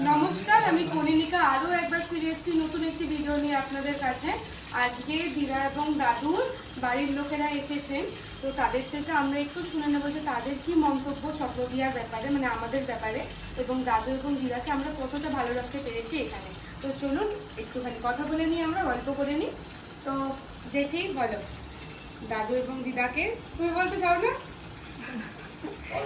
নমস্কার, আমি কনিনিকা আরও একবার ফিরে এসেছি নতুন একটি ভিডিও নিয়ে আপনাদের কাছে। আজকে দিদা এবং দাদুর বাড়ির লোকেরা এসেছেন, তো তাদের থেকে আমরা একটু শুনে নেবো যে তাদের কি মন্তব্য স্বপ্নদিয়ার ব্যাপারে, মানে আমাদের ব্যাপারে, এবং দাদু এবং দিদাকে আমরা কতটা ভালো রাখতে পেরেছি এখানে। তো চলুন একটুখানি কথা বলে নিই, আমরা গল্প করে নিই। তো দেখি বলো দাদু এবং দিদাকে, তুমি বলতে চাও না?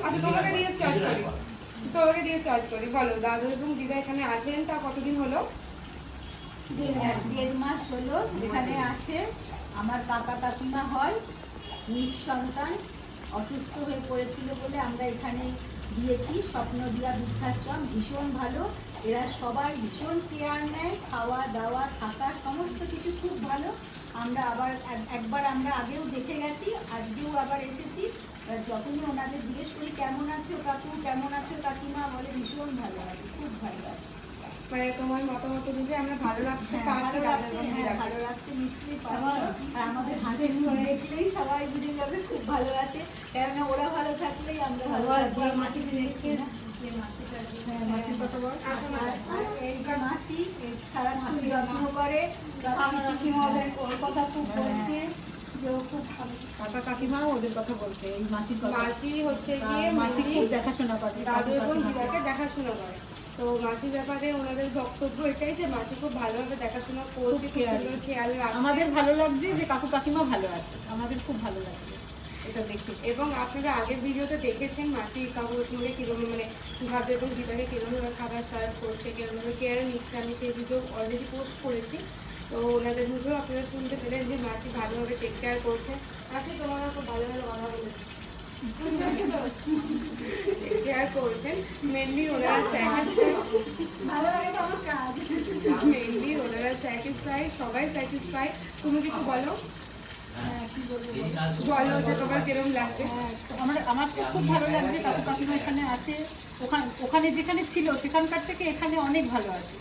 আচ্ছা, তোমাকে দিয়ে স্টার্ট করি। বলো দাদু এবং দিদা এখানে আছেন তা কতদিন হলো? 1.5 মাস হলো এখানে আছে। আমার কাকা কাকিমা হয় নিঃসন্তান, অসুস্থ হয়ে পড়েছিল বলে আমরা এখানে দিয়েছি। স্বপ্নদিয়া বৃদ্ধাশ্রম ভীষণ ভালো, এরা সবাই ভীষণ কেয়ার নেয়, খাওয়া দাওয়া থাকা সমস্ত কিছু খুব ভালো। আমরা একবার আমরা আগেও দেখে গেছি, আজকেও আবার এসেছি। যখনই ওনাদের জিজ্ঞেস করি কেমন আছো কাকু, কেমন আছো কাকিমা, বলে ভীষণ ভালো আছে, খুব ভালো আছে। মানে তোমার মতামত অনুযায়ী আমরা ভালো রাখতে ভালো রাখতে নিশ্চয়ই পারবো। আর আমাদের হাসি মুখ দেখলেই সবাই বুঝে যাবে খুব ভালো আছে, কেননা ওরা ভালো থাকলেই আমরা ভালো থাকবো। মাসিকে দেখছি না, মাসি সারা মাসি যত্ন করে, ওর কথা খুব বলছে, কাকা কাকিমাও ওদের কথা বলতে। এই মাসি হচ্ছে গিয়ে মাসি খুব দেখাশোনা করে, দাদু এবং দিদাকে দেখাশোনা করে। তো মাসির ব্যাপারে ওনাদের বক্তব্য এটাই যে মাসি খুব ভালোভাবে দেখাশোনা করছে, খেয়াল রাখছে। আমাদের ভালো লাগছে যে কাকু কাকিমা ভালো আছে, আমাদের খুব ভালো লাগছে এটা দেখে। এবং আপনারা আগের ভিডিওতে দেখেছেন মাসি কাকুকে কীরকম, মানে দাদু এবং দিদাকে কীরকমভাবে খাবার সার্ভ করছে, কীরকমভাবে কেয়ার নিচ্ছে। আমি সেই ভিডিও অলরেডি পোস্ট করেছি, তো ওনাদের ভিডিও আপনারা শুনতে পেলেন যে মাসি ভালোভাবে টেক কেয়ার করছে। মাসি তোমার খুব ভালো ভালো কথা বলেছে, কেয়ার করছেন। মেনলি ওনারা স্যাটিসফাই, সবাই স্যাটিসফাই। তুমি কিছু বলো, বলো যে তোমার কিরকম লাগছে? আমার তো খুব ভালো লাগছে, কাকু কাকিমা এখানে আছে। ওখানে যেখানে ছিল সেখানকার থেকে এখানে অনেক ভালো আছে,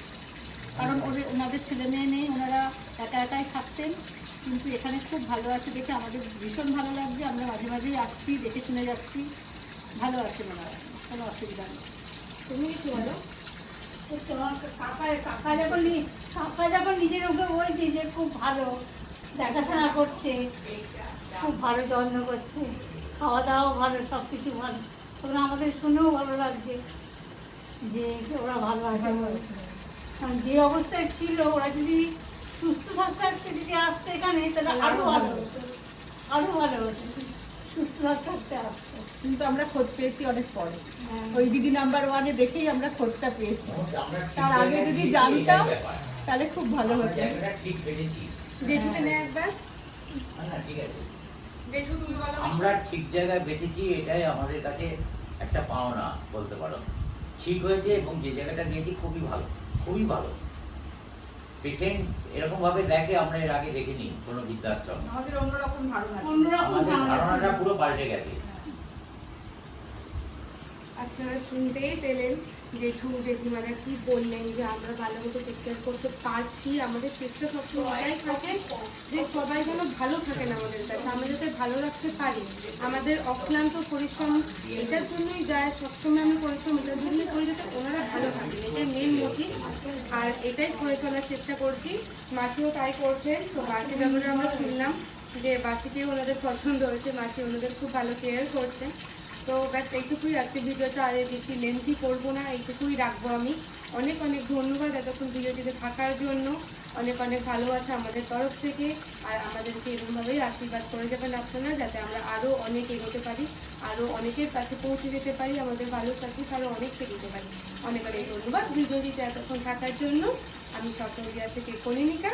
কারণ ওনাদের ছেলে মেয়ে নেই, ওনারা একা একাই থাকতেন, কিন্তু এখানে খুব ভালো আছে দেখে আমাদের ভীষণ ভালো লাগছে। আমরা মাঝে মাঝেই আসছি, দেখে শুনে যাচ্ছি, ভালো আছে ওনারা, কোনো অসুবিধা নেই। তুমি কিছু বলো। তোমার কাকা যখন নিজের ওকে বলছি যে খুব ভালো দেখাশোনা করছে, খুব ভালো যত্ন করছে, খাওয়া দাওয়া ভালো, সব কিছু ভালো, তখন আমাদের শুনেও ভালো লাগছে যে ওরা ভালো আছে। কারণ যে অবস্থায় ছিল, ওরা যদি সুস্থ থাকতে যদি আসতো এখানে, তাহলে আরও ভালো হতো, আরও ভালো হতো, সুস্থ থাকতে আসতো। কিন্তু আমরা খোঁজ পেয়েছি অনেক পরে, ওই দিদি নাম্বার 1-এ দেখেই আমরা খোঁজটা পেয়েছি। তার আগে যদি জানতাম তাহলে খুব ভালো হতো। জেঠুকে নিয়ে একবার, জেঠু তুমি বলো। আমরা ঠিক জায়গায় বেঁচেছি, এটাই আমাদের কাছে একটা পাওনা বলতে পারো। ঠিক হয়েছে, এবং যে জায়গাটা গিয়েছি খুবই ভালো, খুবই ভালো। পেশেন্ট এরকম ভাবে দেখে আমরা এর আগে দেখিনি কোনো বৃদ্ধাশ্রম। আমাদের অন্যরকম ধারণা, আমাদের ধারণাটা পুরো পাল্টে গেছে। আপনারা শুনতেই পেলেন জেঠু জেঠিমারা কি বললেন, যে আমরা ভালো মতো টেক কেয়ার করতে পারছি। আমাদের চেষ্টা সবসময় এটাই থাকে যে সবাই যেন ভালো থাকেন আমাদের কাছে, আমরা যাতে ভালো রাখতে পারি। আমাদের অক্লান্ত পরিশ্রম এটার জন্যই যায়, সবসময় আমি পরিশ্রম এটার জন্যই করি যাতে ওনারা ভালো থাকেন, এটাই মেন মোটিভ। আর এটাই করে চলার চেষ্টা করছি, মাসিও তাই করছেন। তো মাসির ব্যাপারে আমরা শুনলাম যে মাসিকেও ওনাদের পছন্দ হয়েছে, মাসি ওনাদের খুব ভালো কেয়ার করছে। তো ব্যাস এইটুকুই, আজকে ভিডিওটা আর বেশি লেন্থি করবো না, এইটুকুই রাখবো আমি। অনেক অনেক ধন্যবাদ এতক্ষণ ভিডিওটিতে থাকার জন্য, অনেক অনেক ভালোবাসা আমাদের তরফ থেকে। আর আমাদেরকে এরকমভাবেই আশীর্বাদ করে যাবেন আপনারা, যাতে আমরা আরও অনেক এগোতে পারি, আরও অনেকের কাছে পৌঁছে যেতে পারি, আমাদের ভালো সার্ভিস আরও অনেকটা দিতে পারি। অনেক অনেক ধন্যবাদ ভিডিওটিতে এতক্ষণ থাকার জন্য। আমি স্বপ্নদিয়া থেকে কনিনিকা।